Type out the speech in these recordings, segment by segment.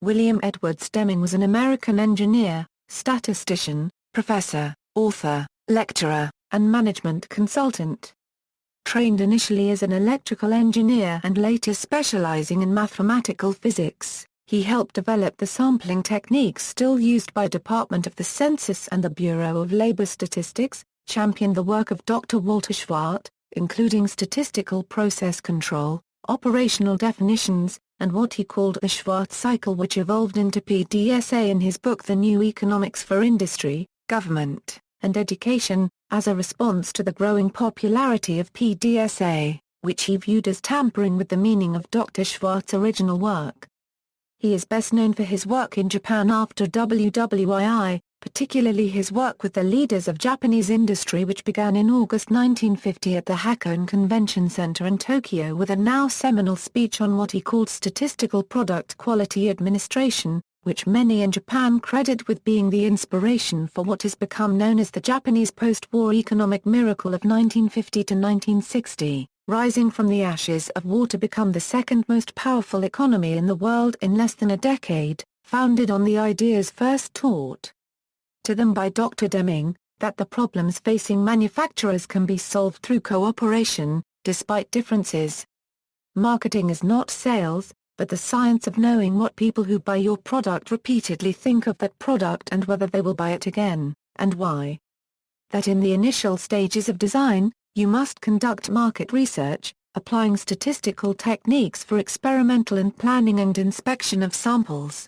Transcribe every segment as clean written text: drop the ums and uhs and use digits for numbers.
William Edwards Deming was an American engineer, statistician, professor, author, lecturer, and management consultant. Trained initially as an electrical engineer and later specializing in mathematical physics, he helped develop the sampling techniques still used by Department of the Census and the Bureau of Labor Statistics, championed the work of Dr. Walter Shewhart, including statistical process control, operational definitions, and what he called the Shewhart Cycle, which evolved into PDSA in his book The New Economics for Industry, Government, and Education, as a response to the growing popularity of PDSA, which he viewed as tampering with the meaning of Dr. Shewhart's original work. He is best known for his work in Japan after WWII, particularly his work with the leaders of Japanese industry, which began in August 1950 at the Hakone Convention Center in Tokyo with a now seminal speech on what he called statistical product quality administration, which many in Japan credit with being the inspiration for what has become known as the Japanese post-war economic miracle of 1950 to 1960, rising from the ashes of war to become the second most powerful economy in the world in less than a decade, founded on the ideas first taught to them by Dr. Deming, that the problems facing manufacturers can be solved through cooperation, despite differences. Marketing is not sales, but the science of knowing what people who buy your product repeatedly think of that product and whether they will buy it again, and why. That in the initial stages of design, you must conduct market research, applying statistical techniques for experimental and planning and inspection of samples.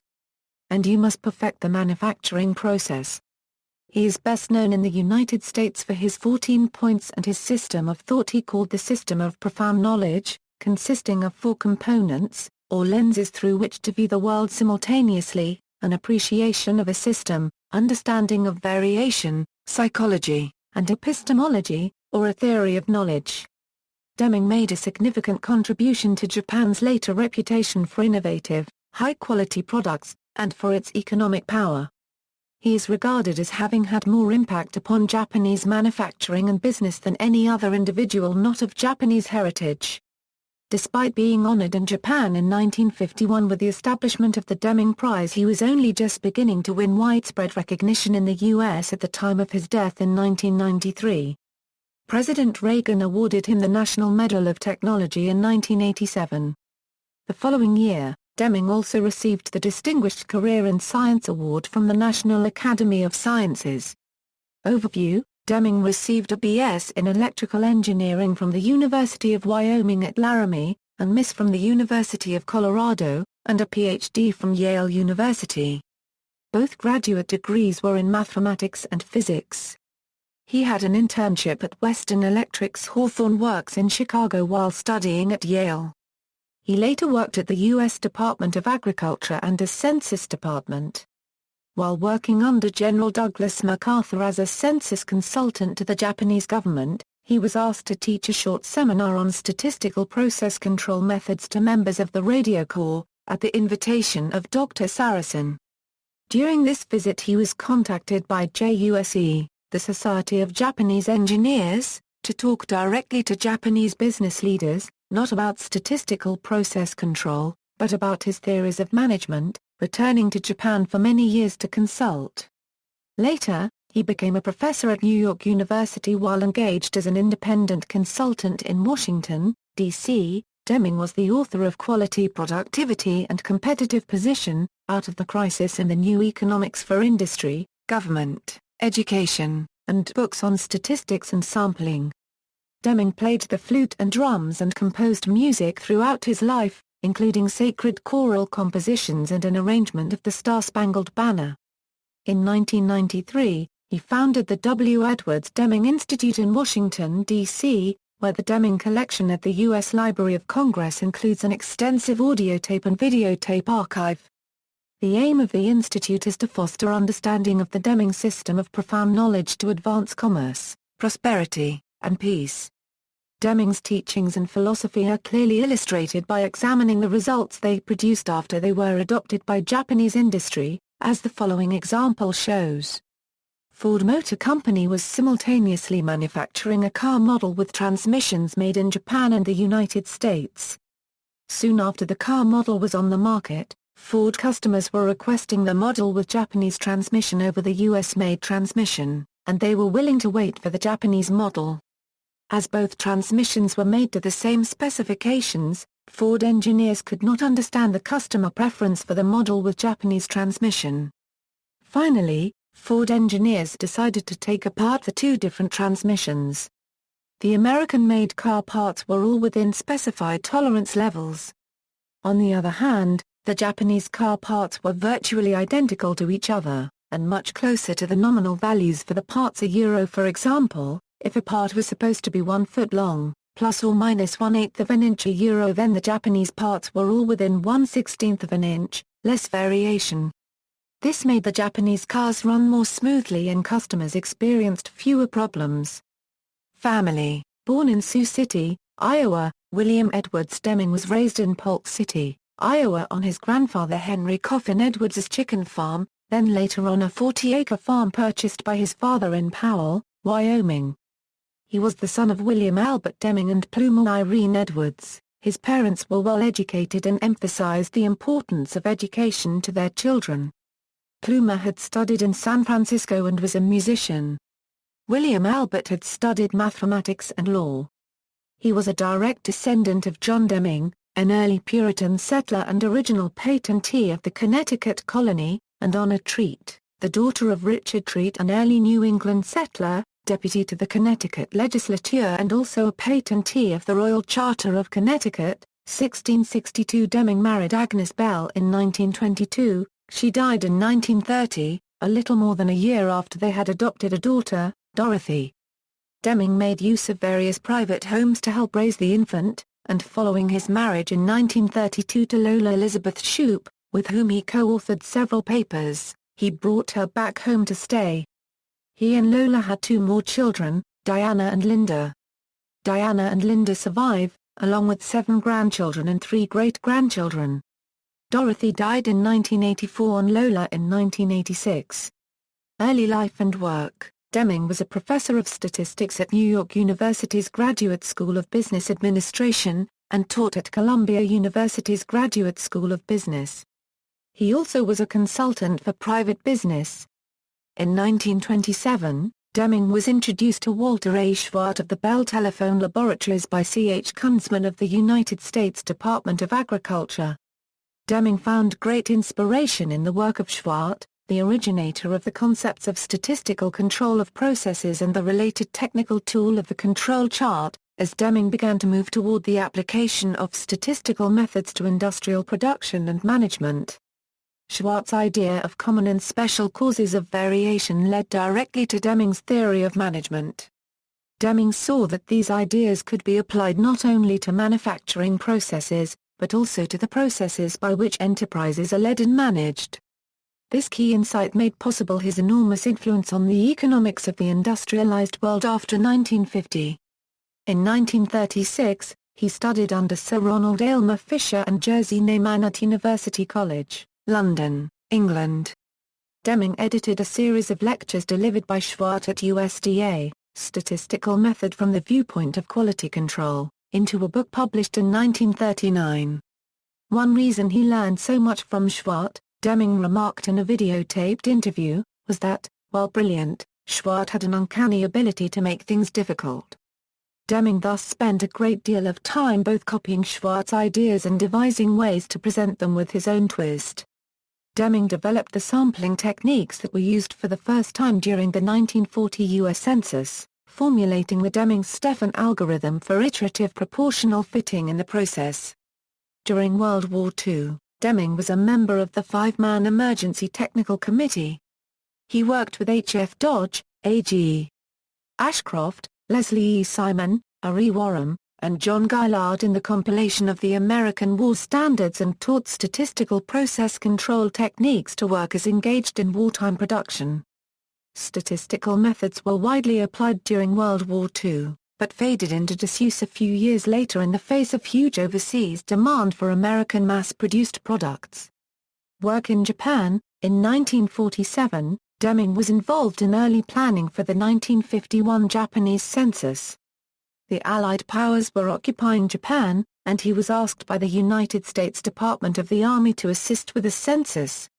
And you must perfect the manufacturing process. He is best known in the United States for his 14 points and his system of thought he called the system of profound knowledge, consisting of 4 components, or lenses through which to view the world simultaneously: an appreciation of a system, understanding of variation, psychology, and epistemology, or a theory of knowledge. Deming made a significant contribution to Japan's later reputation for innovative, high-quality products, and for its economic power. He is regarded as having had more impact upon Japanese manufacturing and business than any other individual not of Japanese heritage. Despite being honored in Japan in 1951 with the establishment of the Deming Prize, he was only just beginning to win widespread recognition in the U.S. at the time of his death in 1993. President Reagan awarded him the National Medal of Technology in 1987. The following year, Deming also received the Distinguished Career in Science Award from the National Academy of Sciences. Overview: Deming received a B.S. in Electrical Engineering from the University of Wyoming at Laramie, and Miss from the University of Colorado, and a Ph.D. from Yale University. Both graduate degrees were in mathematics and physics. He had an internship at Western Electric's Hawthorne Works in Chicago while studying at Yale. He later worked at the U.S. Department of Agriculture and the Census Department. While working under General Douglas MacArthur as a census consultant to the Japanese government, he was asked to teach a short seminar on statistical process control methods to members of the Radio Corps, at the invitation of Dr. Saracen. During this visit he was contacted by JUSE, the Society of Japanese Engineers, to talk directly to Japanese business leaders, not about statistical process control, but about his theories of management, returning to Japan for many years to consult. Later, he became a professor at New York University while engaged as an independent consultant in Washington, D.C. Deming was the author of Quality, Productivity and Competitive Position, Out of the Crisis in the New Economics for Industry, Government, Education, and books on statistics and sampling. Deming played the flute and drums and composed music throughout his life, including sacred choral compositions and an arrangement of the Star-Spangled Banner. In 1993, he founded the W. Edwards Deming Institute in Washington, D.C., where the Deming Collection at the U.S. Library of Congress includes an extensive audiotape and videotape archive. The aim of the institute is to foster understanding of the Deming system of profound knowledge to advance commerce, prosperity, and peace. Deming's teachings and philosophy are clearly illustrated by examining the results they produced after they were adopted by Japanese industry, as the following example shows. Ford Motor Company was simultaneously manufacturing a car model with transmissions made in Japan and the United States. Soon after the car model was on the market, Ford customers were requesting the model with Japanese transmission over the US-made transmission, and they were willing to wait for the Japanese model. As both transmissions were made to the same specifications, Ford engineers could not understand the customer preference for the model with Japanese transmission. Finally, Ford engineers decided to take apart the two different transmissions. The American-made car parts were all within specified tolerance levels. On the other hand, the Japanese car parts were virtually identical to each other, and much closer to the nominal values for the parts. For example, if a part was supposed to be 1 foot long, plus or minus 1/8 of an inch, then the Japanese parts were all within 1/16 of an inch, less variation. This made the Japanese cars run more smoothly and customers experienced fewer problems. Family. Born in Sioux City, Iowa, William Edwards Deming was raised in Polk City, Iowa on his grandfather Henry Coffin Edwards' chicken farm, then later on a 40-acre farm purchased by his father in Powell, Wyoming. He was the son of William Albert Deming and Pluma Irene Edwards. His parents were well educated and emphasized the importance of education to their children. Pluma had studied in San Francisco and was a musician. William Albert had studied mathematics and law. He was a direct descendant of John Deming, an early Puritan settler and original patentee of the Connecticut colony, and Honor Treat, the daughter of Richard Treat, an early New England settler, deputy to the Connecticut legislature and also a patentee of the Royal Charter of Connecticut. 1662 Deming married Agnes Bell in 1922. She died in 1930, a little more than a year after they had adopted a daughter, Dorothy. Deming made use of various private homes to help raise the infant, and following his marriage in 1932 to Lola Elizabeth Shoup, with whom he co-authored several papers, he brought her back home to stay. He and Lola had 2 more children, Diana and Linda. Diana and Linda survive, along with 7 grandchildren and 3 great-grandchildren. Dorothy died in 1984 and Lola in 1986. Early life and work. Deming was a professor of statistics at New York University's Graduate School of Business Administration, and taught at Columbia University's Graduate School of Business. He also was a consultant for private business. In 1927, Deming was introduced to Walter A. Shewhart of the Bell Telephone Laboratories by C. H. Kunzman of the United States Department of Agriculture. Deming found great inspiration in the work of Shewhart, the originator of the concepts of statistical control of processes and the related technical tool of the control chart, as Deming began to move toward the application of statistical methods to industrial production and management. Shewhart's idea of common and special causes of variation led directly to Deming's theory of management. Deming saw that these ideas could be applied not only to manufacturing processes, but also to the processes by which enterprises are led and managed. This key insight made possible his enormous influence on the economics of the industrialized world after 1950. In 1936, he studied under Sir Ronald Aylmer Fisher and Jerzy Neyman at University College, London, England. Deming edited a series of lectures delivered by Shewhart at USDA, Statistical Method from the Viewpoint of Quality Control, into a book published in 1939. One reason he learned so much from Shewhart, Deming remarked in a videotaped interview, was that, while brilliant, Shewhart had an uncanny ability to make things difficult. Deming thus spent a great deal of time both copying Shewhart's ideas and devising ways to present them with his own twist. Deming developed the sampling techniques that were used for the first time during the 1940 U.S. Census, formulating the Deming-Stephan algorithm for iterative proportional fitting in the process. During World War II, Deming was a member of the 5-man Emergency Technical Committee. He worked with H. F. Dodge, A.G. Ashcroft, Leslie E. Simon, R.E. Warham, and John Gaillard in the compilation of the American War Standards and taught statistical process control techniques to workers engaged in wartime production. Statistical methods were widely applied during World War II, but faded into disuse a few years later in the face of huge overseas demand for American mass-produced products. Work in Japan. In 1947, Deming was involved in early planning for the 1951 Japanese census. the Allied powers were occupying Japan, and he was asked by the United States Department of the Army to assist with the census.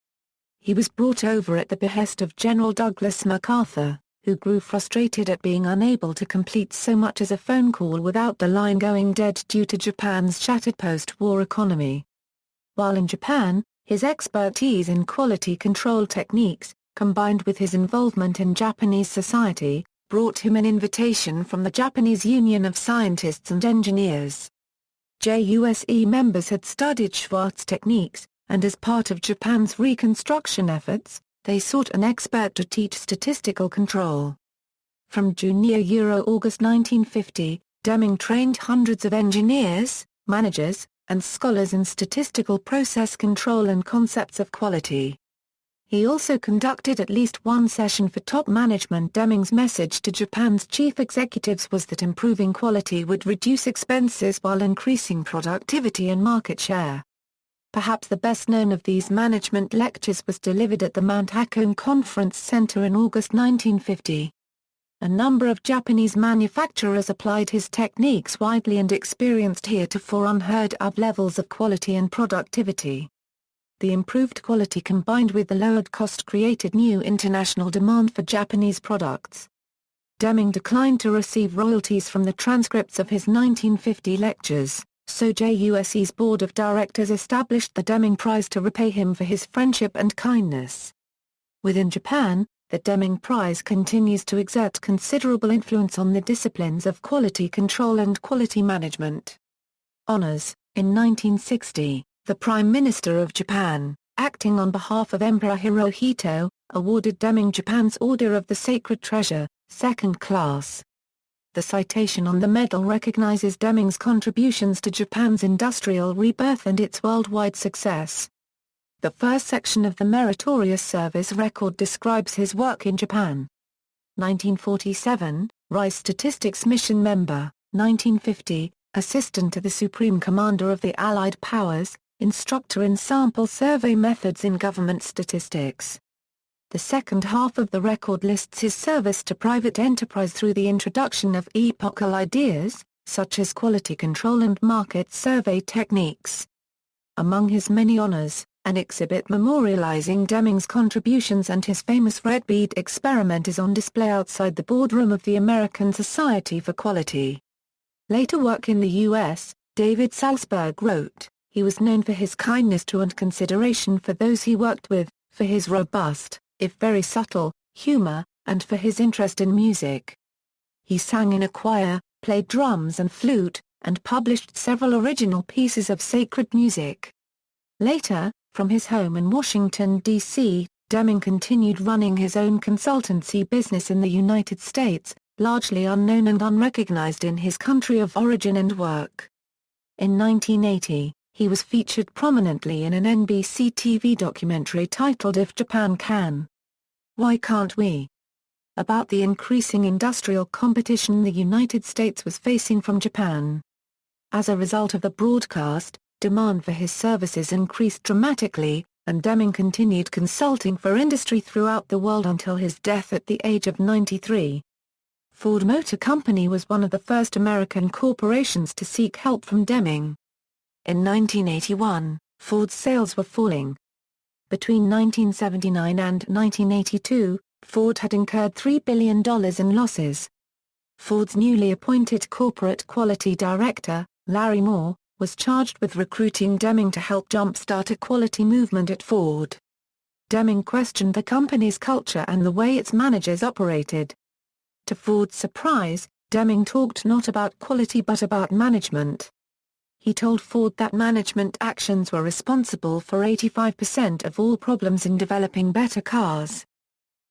He was brought over at the behest of General Douglas MacArthur, who grew frustrated at being unable to complete so much as a phone call without the line going dead due to Japan's shattered post-war economy. While in Japan, his expertise in quality control techniques, combined with his involvement in Japanese society, brought him an invitation from the Japanese Union of Scientists and Engineers. JUSE members had studied Shewhart's techniques, and as part of Japan's reconstruction efforts, they sought an expert to teach statistical control. From June–August 1950, Deming trained hundreds of engineers, managers, and scholars in statistical process control and concepts of quality. He also conducted at least one session for top management. Deming's message to Japan's chief executives was that improving quality would reduce expenses while increasing productivity and market share. Perhaps the best known of these management lectures was delivered at the Mount Hakone Convention Center in August 1950. A number of Japanese manufacturers applied his techniques widely and experienced heretofore unheard-of levels of quality and productivity. The improved quality combined with the lowered cost created new international demand for Japanese products. Deming declined to receive royalties from the transcripts of his 1950 lectures, so JUSE's board of directors established the Deming Prize to repay him for his friendship and kindness. Within Japan, the Deming Prize continues to exert considerable influence on the disciplines of quality control and quality management. Honors. In 1960, the Prime Minister of Japan, acting on behalf of Emperor Hirohito, awarded Deming Japan's Order of the Sacred Treasure, second class. The citation on the medal recognizes Deming's contributions to Japan's industrial rebirth and its worldwide success. The first section of the Meritorious Service Record describes his work in Japan. 1947, Rice Statistics Mission Member, 1950, Assistant to the Supreme Commander of the Allied Powers, Instructor in Sample Survey Methods in Government Statistics. The second half of the record lists his service to private enterprise through the introduction of epochal ideas, such as quality control and market survey techniques. Among his many honors, an exhibit memorializing Deming's contributions and his famous red bead experiment is on display outside the boardroom of the American Society for Quality. Later work in the U.S., David Salzberg wrote, he was known for his kindness to and consideration for those he worked with, for his robust, if very subtle, humor, and for his interest in music. He sang in a choir, played drums and flute, and published several original pieces of sacred music. Later, from his home in Washington, D.C., Deming continued running his own consultancy business in the United States, largely unknown and unrecognized in his country of origin and work. In 1980, he was featured prominently in an NBC TV documentary titled If Japan Can, Why Can't We?, about the increasing industrial competition the United States was facing from Japan. As a result of the broadcast, demand for his services increased dramatically, and Deming continued consulting for industry throughout the world until his death at the age of 93. Ford Motor Company was one of the first American corporations to seek help from Deming. In 1981, Ford's sales were falling. Between 1979 and 1982, Ford had incurred $3 billion in losses. Ford's newly appointed corporate quality director, Larry Moore, was charged with recruiting Deming to help jumpstart a quality movement at Ford. Deming questioned the company's culture and the way its managers operated. To Ford's surprise, Deming talked not about quality but about management. He told Ford that management actions were responsible for 85% of all problems in developing better cars.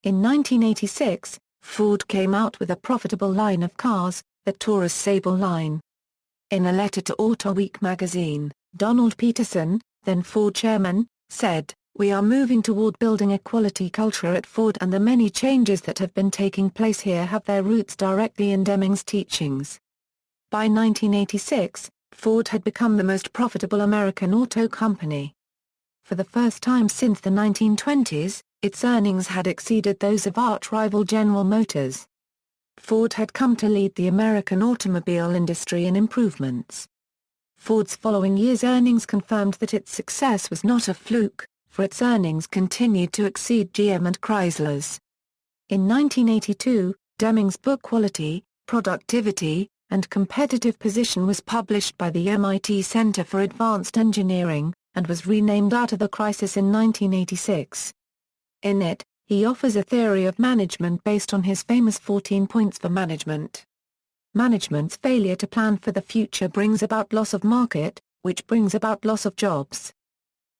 In 1986, Ford came out with a profitable line of cars, the Taurus Sable line. In a letter to Auto Week magazine, Donald Peterson, then Ford chairman, said, "We are moving toward building a quality culture at Ford, and the many changes that have been taking place here have their roots directly in Deming's teachings." By 1986, Ford had become the most profitable American auto company. For the first time since the 1920s, its earnings had exceeded those of arch-rival General Motors. Ford had come to lead the American automobile industry in improvements. Ford's following year's earnings confirmed that its success was not a fluke, for its earnings continued to exceed GM and Chrysler's. In 1982, Deming's book Quality, Productivity, and Competitive Position was published by the MIT Center for Advanced Engineering, and was renamed Out of the Crisis in 1986. In it, he offers a theory of management based on his famous 14 points for management. Management's failure to plan for the future brings about loss of market, which brings about loss of jobs.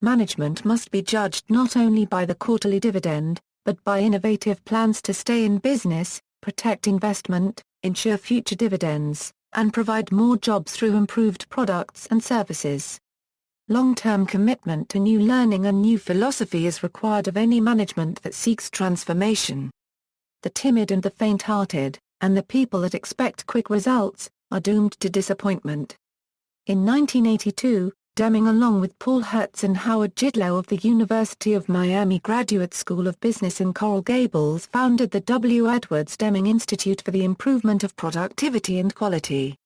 Management must be judged not only by the quarterly dividend, but by innovative plans to stay in business, protect investment, ensure future dividends, and provide more jobs through improved products and services. Long-term commitment to new learning and new philosophy is required of any management that seeks transformation. The timid and the faint-hearted, and the people that expect quick results, are doomed to disappointment. In 1982, Deming along with Paul Hertz and Howard Jidlow of the University of Miami Graduate School of Business in Coral Gables founded the W. Edwards Deming Institute for the Improvement of Productivity and Quality.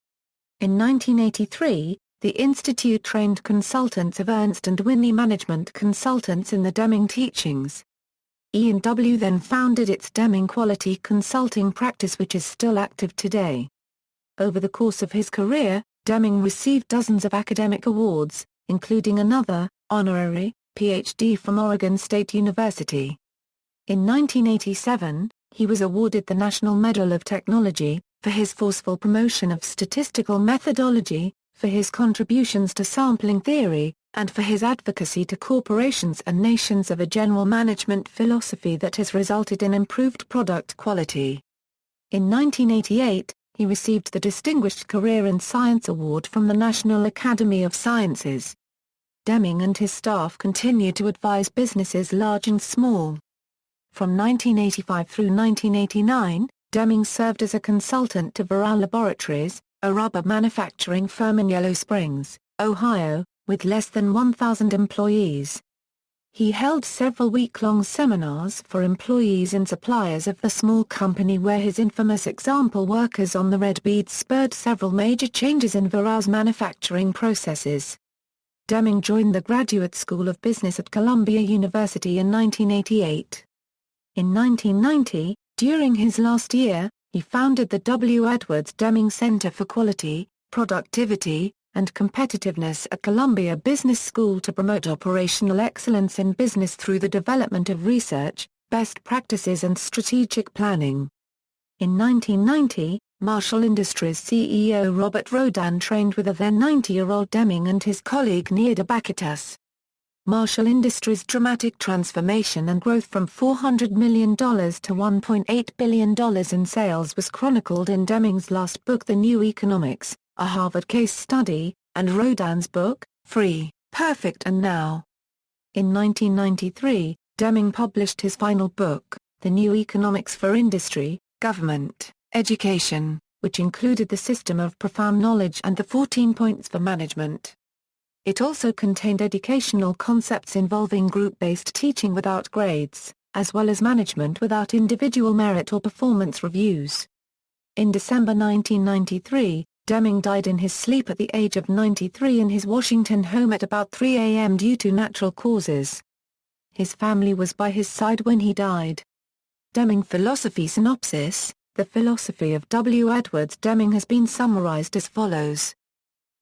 In 1983, the institute trained consultants of Ernst & Whinney management consultants in the Deming teachings. E&W then founded its Deming Quality Consulting practice, which is still active today. Over the course of his career, Deming received dozens of academic awards, including another, honorary, Ph.D. from Oregon State University. In 1987, he was awarded the National Medal of Technology, for his forceful promotion of statistical methodology, for his contributions to sampling theory, and for his advocacy to corporations and nations of a general management philosophy that has resulted in improved product quality. In 1988, he received the Distinguished Career in Science Award from the National Academy of Sciences. Deming and his staff continue to advise businesses large and small. From 1985 through 1989, Deming served as a consultant to Varal Laboratories, a rubber manufacturing firm in Yellow Springs, Ohio, with less than 1,000 employees. He held several week-long seminars for employees and suppliers of the small company where his infamous example workers on the red beads spurred several major changes in Varal's manufacturing processes. Deming joined the Graduate School of Business at Columbia University in 1988. In 1990, during his last year, he founded the W. Edwards Deming Center for Quality, Productivity, and Competitiveness at Columbia Business School to promote operational excellence in business through the development of research, best practices and strategic planning. In 1990, Marshall Industries CEO Robert Rodan trained with a then 90-year-old Deming and his colleague Needa Bakatas. Marshall Industries' dramatic transformation and growth from $400 million to $1.8 billion in sales was chronicled in Deming's last book The New Economics, a Harvard case study, and Rodan's book, Free, Perfect and Now. In 1993, Deming published his final book, The New Economics for Industry, Government, Education, which included the system of profound knowledge and the 14 points for management. It also contained educational concepts involving group-based teaching without grades, as well as management without individual merit or performance reviews. In December 1993, Deming died in his sleep at the age of 93 in his Washington home at about 3 a.m. due to natural causes. His family was by his side when he died. Deming Philosophy Synopsis. The philosophy of W. Edwards Deming has been summarized as follows.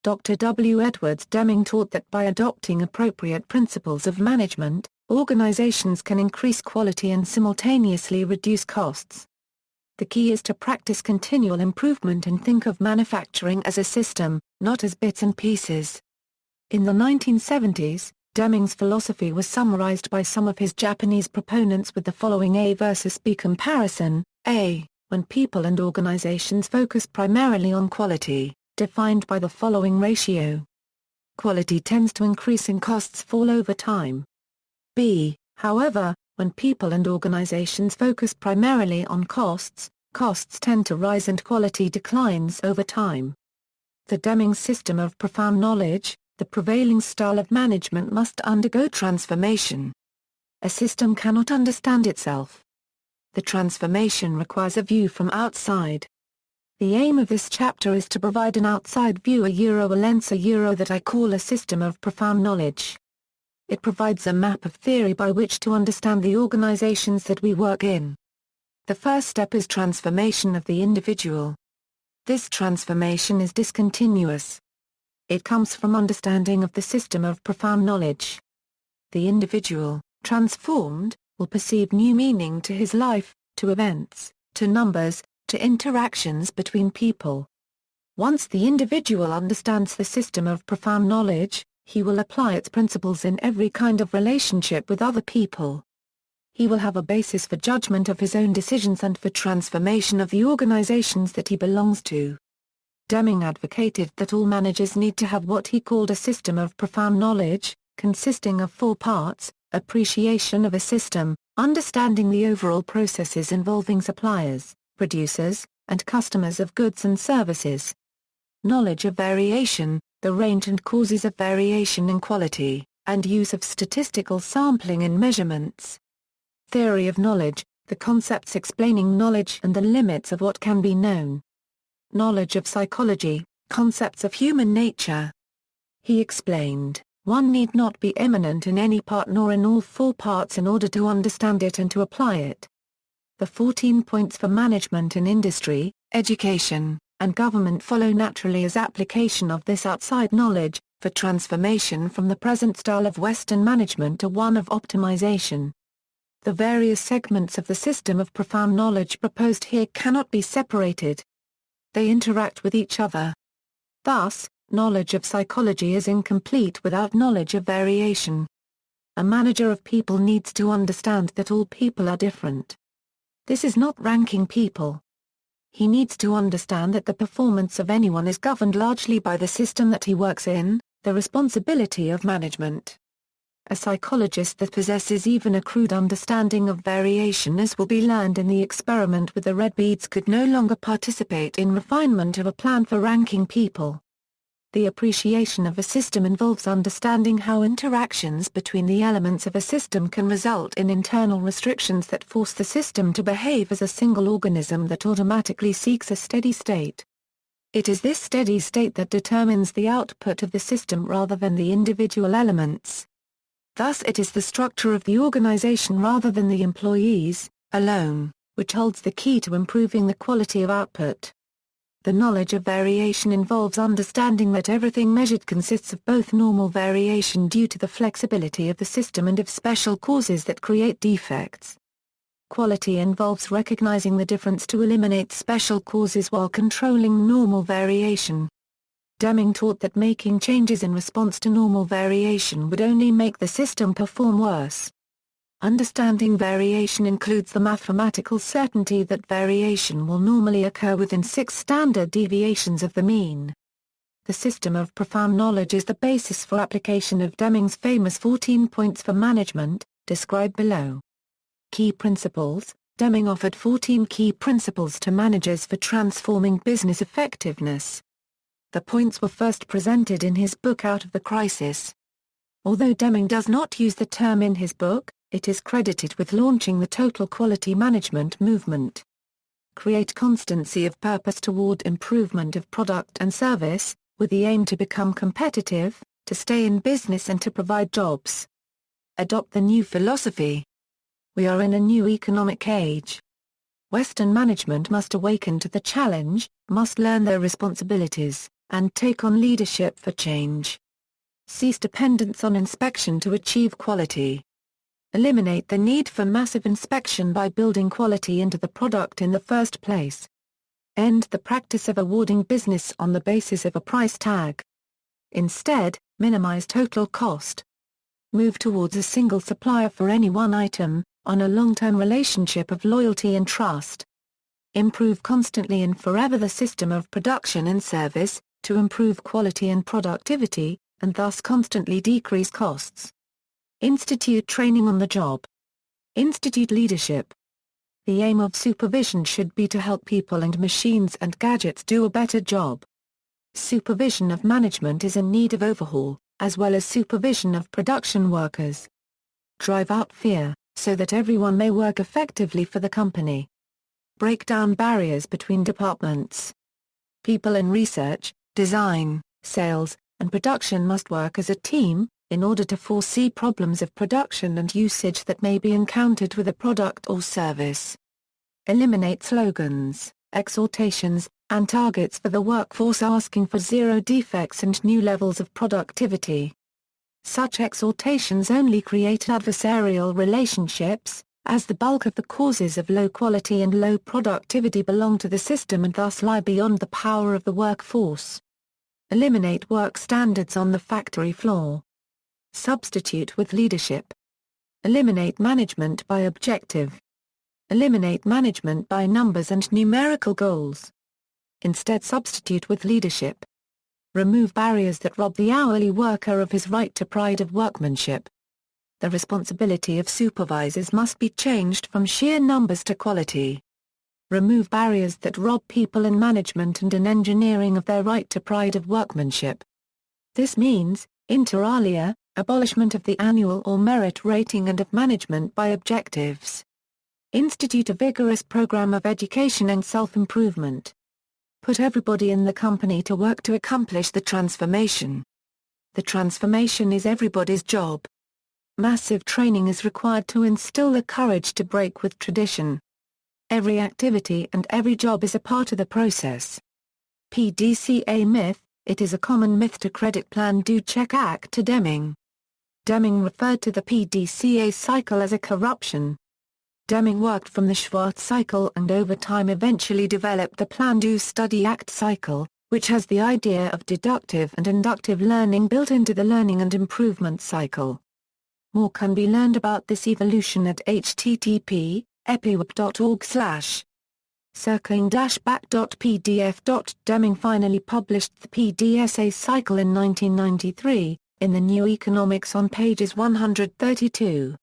Dr. W. Edwards Deming taught that by adopting appropriate principles of management, organizations can increase quality and simultaneously reduce costs. The key is to practice continual improvement and think of manufacturing as a system, not as bits and pieces. In the 1970s, Deming's philosophy was summarized by some of his Japanese proponents with the following A versus B comparison. A. When people and organizations focus primarily on quality, defined by the following ratio. Quality tends to increase and costs fall over time. B. However, when people and organizations focus primarily on costs, costs tend to rise and quality declines over time. The Deming system of profound knowledge. The prevailing style of management must undergo transformation. A system cannot understand itself. the transformation requires a view from outside. The aim of this chapter is to provide an outside view, a lens that I call a system of profound knowledge. It provides a map of theory by which to understand the organizations that we work in. The first step is transformation of the individual. This transformation is discontinuous. It comes from understanding of the system of profound knowledge. The individual, transformed, will perceive new meaning to his life, to events, to numbers, to interactions between people. Once the individual understands the system of profound knowledge, he will apply its principles in every kind of relationship with other people. He will have a basis for judgment of his own decisions and for transformation of the organizations that he belongs to. Deming advocated that all managers need to have what he called a system of profound knowledge, consisting of 4 parts: appreciation of a system, understanding the overall processes involving suppliers, producers, and customers of goods and services. Knowledge of variation, the range and causes of variation in quality, and use of statistical sampling in measurements. Theory of knowledge, the concepts explaining knowledge and the limits of what can be known. Knowledge of psychology, concepts of human nature. He explained, one need not be eminent in any part nor in all 4 parts in order to understand it and to apply it. The 14 points for management in industry, education, and government follow naturally as application of this outside knowledge, for transformation from the present style of Western management to one of optimization. The various segments of the system of profound knowledge proposed here cannot be separated. They interact with each other. Thus, knowledge of psychology is incomplete without knowledge of variation. A manager of people needs to understand that all people are different. This is not ranking people. He needs to understand that the performance of anyone is governed largely by the system that he works in, the responsibility of management. A psychologist that possesses even a crude understanding of variation, as will be learned in the experiment with the red beads, could no longer participate in refinement of a plan for ranking people. The appreciation of a system involves understanding how interactions between the elements of a system can result in internal restrictions that force the system to behave as a single organism that automatically seeks a steady state. It is this steady state that determines the output of the system rather than the individual elements. Thus it is the structure of the organization rather than the employees, alone, which holds the key to improving the quality of output. The knowledge of variation involves understanding that everything measured consists of both normal variation due to the flexibility of the system and of special causes that create defects. Quality involves recognizing the difference to eliminate special causes while controlling normal variation. Deming taught that making changes in response to normal variation would only make the system perform worse. Understanding variation includes the mathematical certainty that variation will normally occur within 6 standard deviations of the mean. The system of profound knowledge is the basis for application of Deming's famous 14 points for management, described below. Key principles. Deming offered 14 key principles to managers for transforming business effectiveness. The points were first presented in his book Out of the Crisis. Although Deming does not use the term in his book, it is credited with launching the total quality management movement. Create constancy of purpose toward improvement of product and service, with the aim to become competitive, to stay in business and to provide jobs. Adopt the new philosophy. We are in a new economic age. Western management must awaken to the challenge, must learn their responsibilities, and take on leadership for change. Cease dependence on inspection to achieve quality. Eliminate the need for massive inspection by building quality into the product in the first place. End the practice of awarding business on the basis of a price tag. Instead, minimize total cost. Move towards a single supplier for any one item, on a long-term relationship of loyalty and trust. Improve constantly and forever the system of production and service, to improve quality and productivity, and thus constantly decrease costs. Institute training on the job. Institute leadership. The aim of supervision should be to help people and machines and gadgets do a better job. Supervision of management is in need of overhaul, as well as supervision of production workers. Drive out fear. so that everyone may work effectively for the company. Break down barriers between departments. People in research, design, sales, and production must work as a team, in order to foresee problems of production and usage that may be encountered with a product or service. Eliminate slogans, exhortations, and targets for the workforce asking for zero defects and new levels of productivity. Such exhortations only create adversarial relationships, as the bulk of the causes of low quality and low productivity belong to the system and thus lie beyond the power of the workforce. Eliminate work standards on the factory floor. Substitute with leadership. Eliminate management by objective. Eliminate management by numbers and numerical goals. Instead substitute with leadership. Remove barriers that rob the hourly worker of his right to pride of workmanship. The responsibility of supervisors must be changed from sheer numbers to quality. Remove barriers that rob people in management and in engineering of their right to pride of workmanship. This means, inter alia, abolishment of the annual or merit rating and of management by objectives. Institute a vigorous program of education and self-improvement. Put everybody in the company to work to accomplish the transformation. The transformation is everybody's job. Massive training is required to instill the courage to break with tradition. Every activity and every job is a part of the process. Pdca Myth. It is a common myth to credit Plan Do Check Act to Deming. Deming referred to the Pdca cycle as a corruption. Deming worked from the Shewhart Cycle and over time eventually developed the Plan Do Study Act cycle, which has the idea of deductive and inductive learning built into the learning and improvement cycle. More can be learned about this evolution at http://epweb.org/circling-back.pdf. Deming finally published the PDSA cycle in 1993, in the New Economics on pages 132.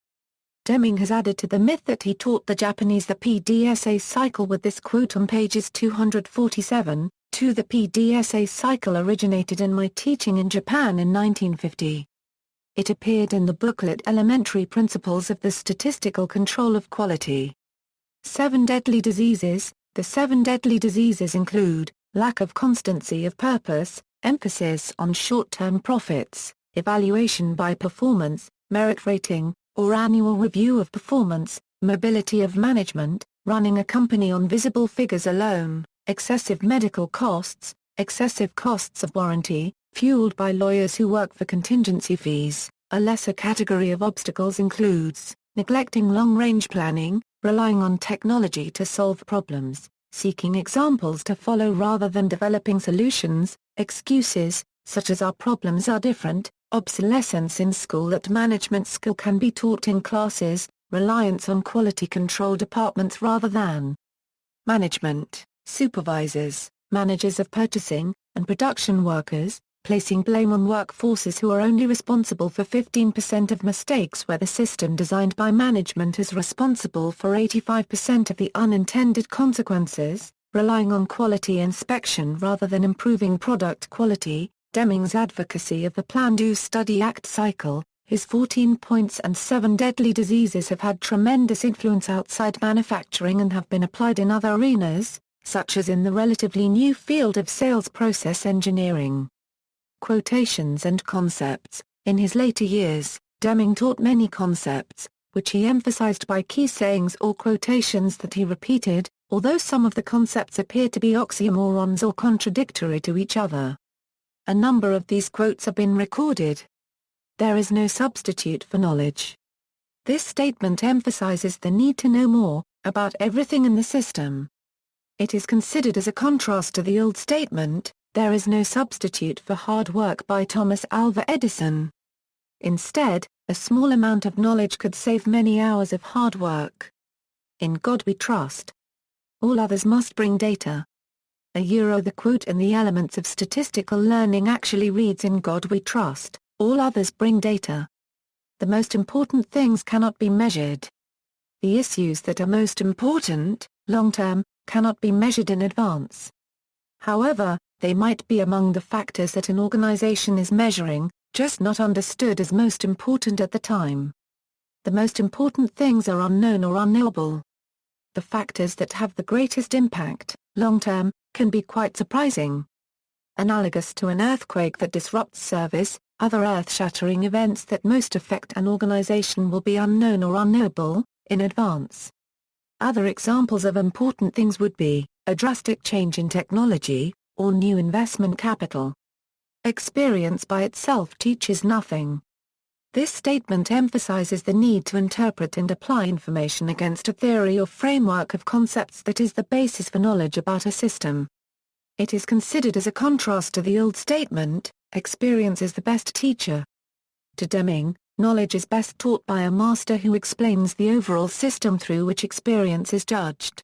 Deming has added to the myth that he taught the Japanese the PDSA cycle with this quote on pages 247, "The PDSA cycle originated in my teaching in Japan in 1950. It appeared in the booklet Elementary Principles of the Statistical Control of Quality." 7 Deadly Diseases. The 7 deadly diseases include, lack of constancy of purpose, emphasis on short-term profits, evaluation by performance, merit rating, or annual review of performance, mobility of management, running a company on visible figures alone, excessive medical costs, excessive costs of warranty, fueled by lawyers who work for contingency fees. A lesser category of obstacles includes, neglecting long-range planning, relying on technology to solve problems, seeking examples to follow rather than developing solutions, excuses, such as our problems are different, obsolescence in school that management skill can be taught in classes, reliance on quality control departments rather than management, supervisors, managers of purchasing, and production workers, placing blame on workforces who are only responsible for 15% of mistakes where the system designed by management is responsible for 85% of the unintended consequences, relying on quality inspection rather than improving product quality. Deming's advocacy of the Plan Do Study Act cycle, his 14 points and 7 deadly diseases have had tremendous influence outside manufacturing and have been applied in other arenas, such as in the relatively new field of sales process engineering. Quotations and concepts. In his later years, Deming taught many concepts, which he emphasized by key sayings or quotations that he repeated, although some of the concepts appear to be oxymorons or contradictory to each other. A number of these quotes have been recorded. There is no substitute for knowledge. This statement emphasizes the need to know more, about everything in the system. It is considered as a contrast to the old statement, there is no substitute for hard work by Thomas Alva Edison. Instead, a small amount of knowledge could save many hours of hard work. In God we trust. All others must bring data. The quote in the Elements of Statistical Learning actually reads in God we trust, all others bring data. The most important things cannot be measured. The issues that are most important, long-term, cannot be measured in advance. However, they might be among the factors that an organization is measuring, just not understood as most important at the time. the most important things are unknown or unknowable. The factors that have the greatest impact, long-term, can be quite surprising. Analogous to an earthquake that disrupts service, other earth-shattering events that most affect an organization will be unknown or unknowable in advance. Other examples of important things would be a drastic change in technology, or new investment capital. Experience by itself teaches nothing. This statement emphasizes the need to interpret and apply information against a theory or framework of concepts that is the basis for knowledge about a system. It is considered as a contrast to the old statement, experience is the best teacher. To Deming, knowledge is best taught by a master who explains the overall system through which experience is judged.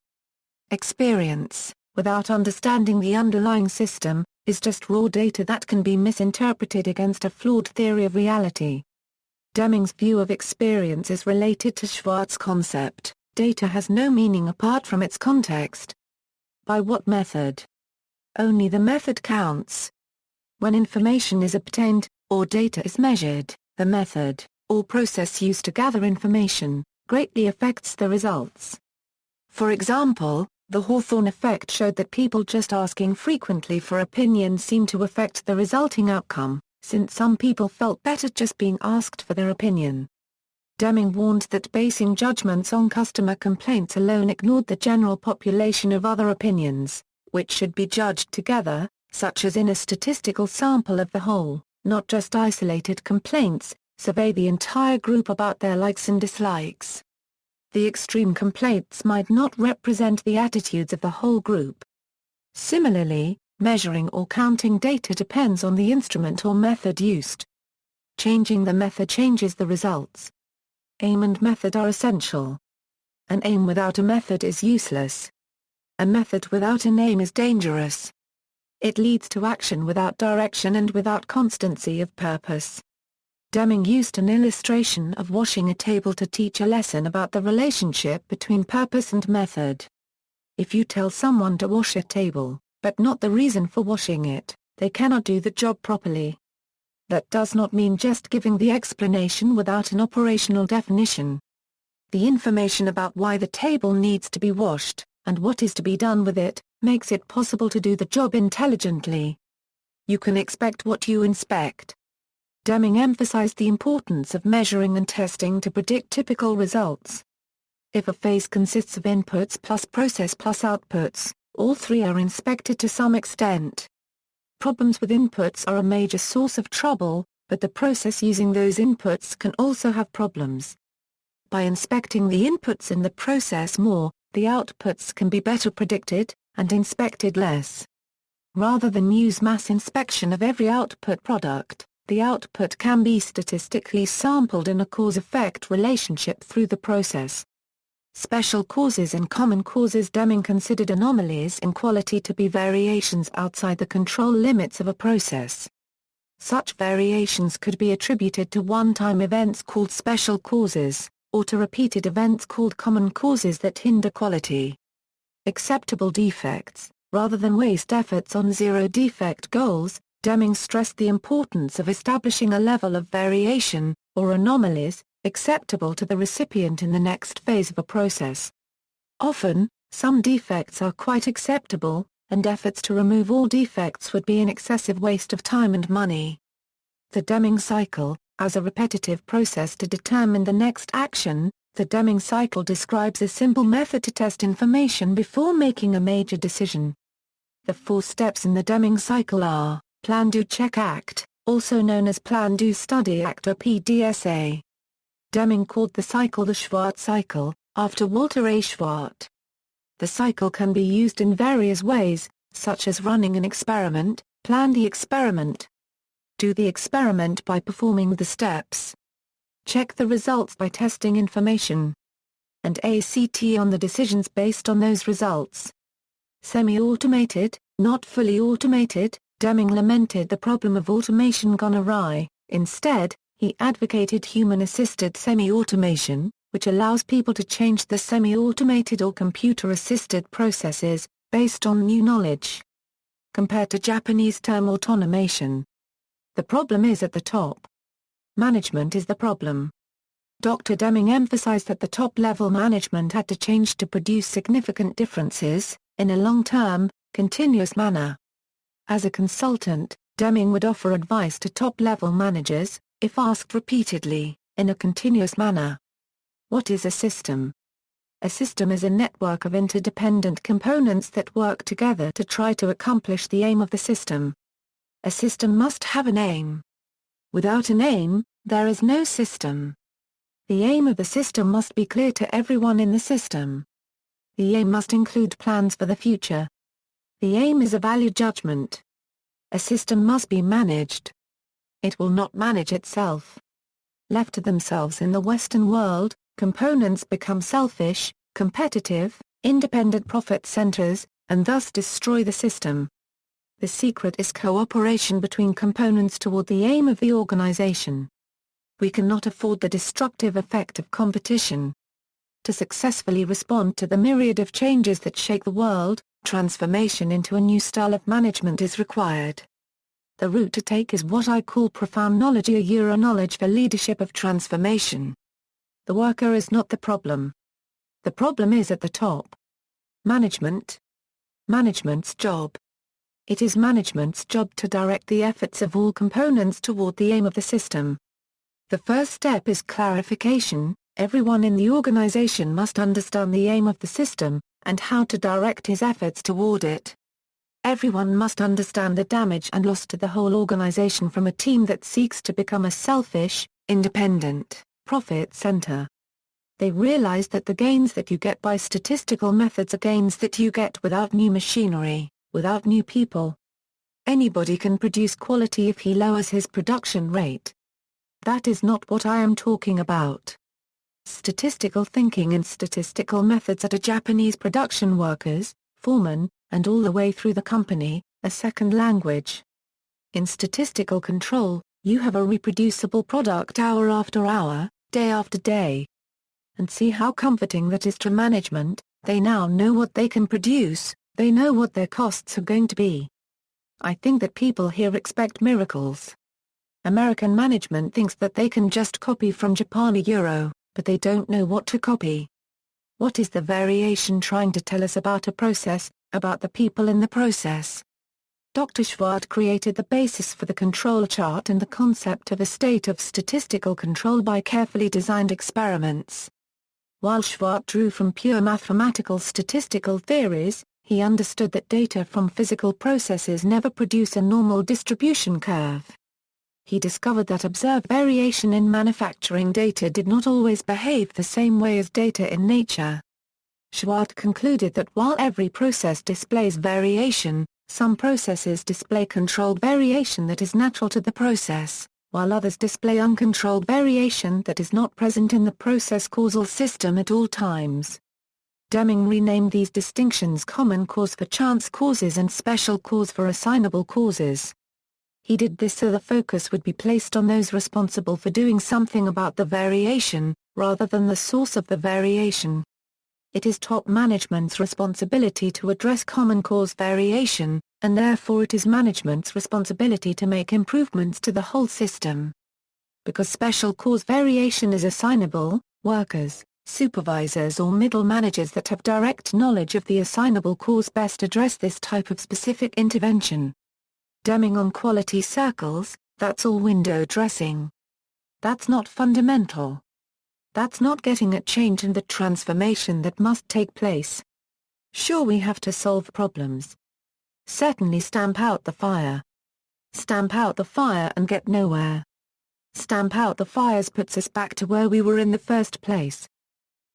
Experience, without understanding the underlying system, is just raw data that can be misinterpreted against a flawed theory of reality. Deming's view of experience is related to Shewhart's concept, data has no meaning apart from its context. By what method? Only the method counts. When information is obtained, or data is measured, the method, or process used to gather information, greatly affects the results. For example, the Hawthorne effect showed that people just asking frequently for opinions seemed to affect the resulting outcome, since some people felt better just being asked for their opinion. Deming warned that basing judgments on customer complaints alone ignored the general population of other opinions, which should be judged together, such as in a statistical sample of the whole, not just isolated complaints, survey the entire group about their likes and dislikes. The extreme complaints might not represent the attitudes of the whole group. Similarly, measuring or counting data depends on the instrument or method used. Changing the method changes the results. Aim and method are essential. An aim without a method is useless. A method without an aim is dangerous. It leads to action without direction and without constancy of purpose. Deming used an illustration of washing a table to teach a lesson about the relationship between purpose and method. If you tell someone to wash a table, but not the reason for washing it, they cannot do the job properly. That does not mean just giving the explanation without an operational definition. The information about why the table needs to be washed, and what is to be done with it, makes it possible to do the job intelligently. You can expect what you inspect. Deming emphasized the importance of measuring and testing to predict typical results. If a phase consists of inputs plus process plus outputs, all three are inspected to some extent. Problems with inputs are a major source of trouble, but the process using those inputs can also have problems. By inspecting the inputs in the process more, the outputs can be better predicted, and inspected less. Rather than use mass inspection of every output product, the output can be statistically sampled in a cause-effect relationship through the process. Special causes and common causes. Deming considered anomalies in quality to be variations outside the control limits of a process. Such variations could be attributed to one-time events called special causes, or to repeated events called common causes that hinder quality. Acceptable defects, rather than waste efforts on zero-defect goals, Deming stressed the importance of establishing a level of variation, or anomalies, acceptable to the recipient in the next phase of a process. Often, some defects are quite acceptable, and efforts to remove all defects would be an excessive waste of time and money. The Deming Cycle, as a repetitive process to determine the next action, the Deming Cycle describes a simple method to test information before making a major decision. The 4 steps in the Deming Cycle are: Plan, Do, Check, Act, also known as Plan, Do, Study, Act or PDSA. Deming called the cycle the Shewhart Cycle, after Walter A. Shewhart. The cycle can be used in various ways, such as running an experiment, plan the experiment, do the experiment by performing the steps, check the results by testing information, and act on the decisions based on those results. Semi-automated, not fully automated, Deming lamented the problem of automation gone awry. Instead, he advocated human-assisted semi-automation, which allows people to change the semi-automated or computer-assisted processes, based on new knowledge. Compared to Japanese term automation. The problem is at the top. Management is the problem. Dr. Deming emphasized that the top-level management had to change to produce significant differences, in a long-term, continuous manner. As a consultant, Deming would offer advice to top-level managers, if asked repeatedly, in a continuous manner. What is a system? A system is a network of interdependent components that work together to try to accomplish the aim of the system. A system must have an aim. Without an aim, there is no system. The aim of the system must be clear to everyone in the system. The aim must include plans for the future. The aim is a value judgment. A system must be managed. It will not manage itself. Left to themselves in the Western world, components become selfish, competitive, independent profit centers, and thus destroy the system. The secret is cooperation between components toward the aim of the organization. We cannot afford the destructive effect of competition. To successfully respond to the myriad of changes that shake the world, transformation into a new style of management is required. The route to take is what I call profound knowledge, or knowledge for leadership of transformation. The worker is not the problem. The problem is at the top. Management. Management's job. It is management's job to direct the efforts of all components toward the aim of the system. The first step is clarification. Everyone in the organization must understand the aim of the system, and how to direct his efforts toward it. Everyone must understand the damage and loss to the whole organization from a team that seeks to become a selfish, independent, profit center. They realize that the gains that you get by statistical methods are gains that you get without new machinery, without new people. Anybody can produce quality if he lowers his production rate. That is not what I am talking about. Statistical thinking and statistical methods are to Japanese production workers, foremen, and all the way through the company, a second language. In statistical control, you have a reproducible product hour after hour, day after day. And see how comforting that is to management. They now know what they can produce, they know what their costs are going to be. I think that people here expect miracles. American management thinks that they can just copy from Japan a euro, but they don't know what to copy. What is the variation trying to tell us about a process, about the people in the process? Dr. Shewhart created the basis for the control chart and the concept of a state of statistical control by carefully designed experiments. While Shewhart drew from pure mathematical statistical theories, he understood that data from physical processes never produce a normal distribution curve. He discovered that observed variation in manufacturing data did not always behave the same way as data in nature. Shewhart concluded that while every process displays variation, some processes display controlled variation that is natural to the process, while others display uncontrolled variation that is not present in the process causal system at all times. Deming renamed these distinctions common cause for chance causes and special cause for assignable causes. He did this so the focus would be placed on those responsible for doing something about the variation, rather than the source of the variation. It is top management's responsibility to address common cause variation, and therefore it is management's responsibility to make improvements to the whole system. Because special cause variation is assignable, workers, supervisors or middle managers that have direct knowledge of the assignable cause best address this type of specific intervention. Deming on quality circles, that's all window dressing. That's not fundamental. That's not getting at change and the transformation that must take place. Sure, we have to solve problems. Certainly stamp out the fire. Stamp out the fire and get nowhere. Stamp out the fires puts us back to where we were in the first place.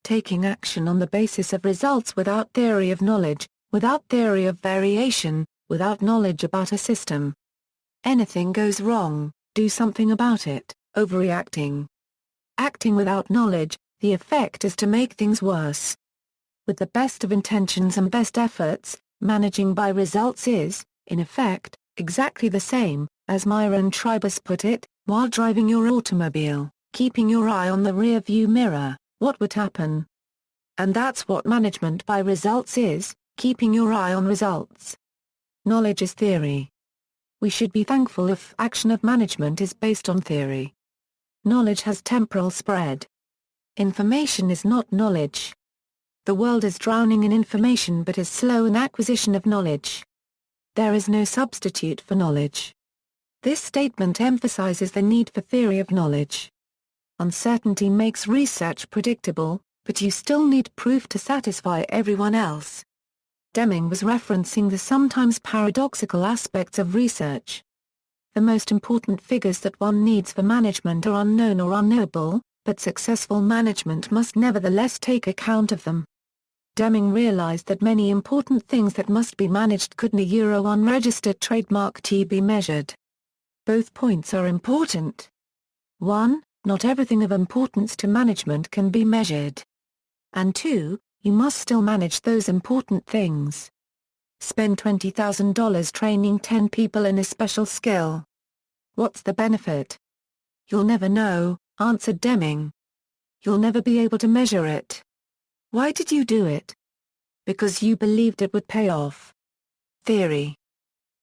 Taking action on the basis of results without theory of knowledge, without theory of variation, without knowledge about a system. Anything goes wrong, do something about it, overreacting. Acting without knowledge, the effect is to make things worse. With the best of intentions and best efforts, managing by results is, in effect, exactly the same, as Myron Tribus put it, while driving your automobile, keeping your eye on the rear view mirror, what would happen? And that's what management by results is, keeping your eye on results. Knowledge is theory. We should be thankful if action of management is based on theory. Knowledge has temporal spread. Information is not knowledge. The world is drowning in information but is slow in acquisition of knowledge. There is no substitute for knowledge. This statement emphasizes the need for theory of knowledge. Uncertainty makes research predictable, but you still need proof to satisfy everyone else. Deming was referencing the sometimes paradoxical aspects of research. The most important figures that one needs for management are unknown or unknowable, but successful management must nevertheless take account of them. Deming realized that many important things that must be managed couldn't unregistered trademark be measured. Both points are important. 1. Not everything of importance to management can be measured. And 2. You must still manage those important things. Spend $20,000 training 10 people in a special skill. What's the benefit? You'll never know, answered Deming. You'll never be able to measure it. Why did you do it? Because you believed it would pay off. Theory.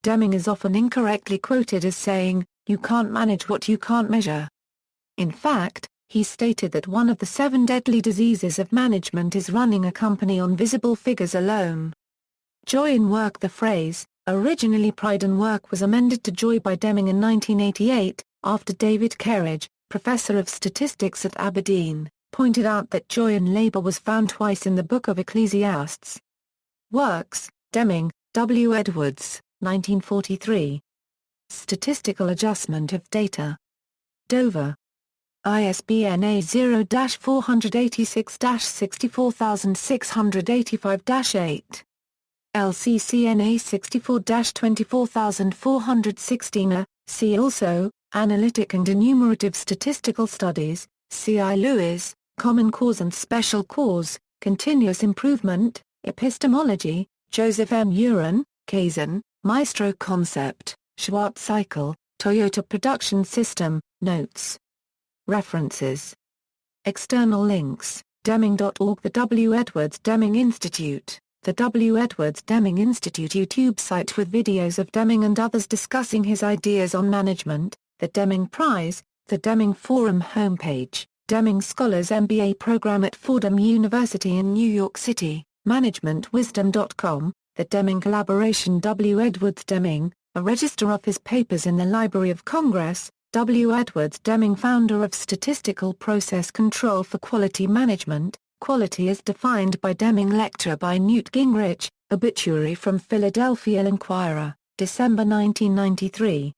Deming is often incorrectly quoted as saying, "You can't manage what you can't measure." In fact, he stated that one of the 7 deadly diseases of management is running a company on visible figures alone. Joy in work. The phrase, originally pride in work, was amended to joy by Deming in 1988, after David Kerridge, professor of statistics at Aberdeen, pointed out that joy in labor was found twice in the Book of Ecclesiastes. Works, Deming, W. Edwards, 1943. Statistical Adjustment of Data. Dover. ISBN A0-486-64685-8. LCCN A64-24416. See also, Analytic and Enumerative Statistical Studies, C.I. Lewis, Common Cause and Special Cause, Continuous Improvement, Epistemology, Joseph M. Uren, Kazan, Maestro Concept, Shewhart Cycle, Toyota Production System, Notes. References. External links, Deming.org. The W. Edwards Deming Institute, the W. Edwards Deming Institute YouTube site with videos of Deming and others discussing his ideas on management, the Deming Prize, the Deming Forum homepage, Deming Scholars MBA program at Fordham University in New York City, managementwisdom.com, the Deming Collaboration. W. Edwards Deming, a register of his papers in the Library of Congress. W. Edwards Deming, founder of Statistical Process Control for Quality Management. Quality is defined by Deming. Lecture by Newt Gingrich, obituary from Philadelphia Inquirer, December 1993.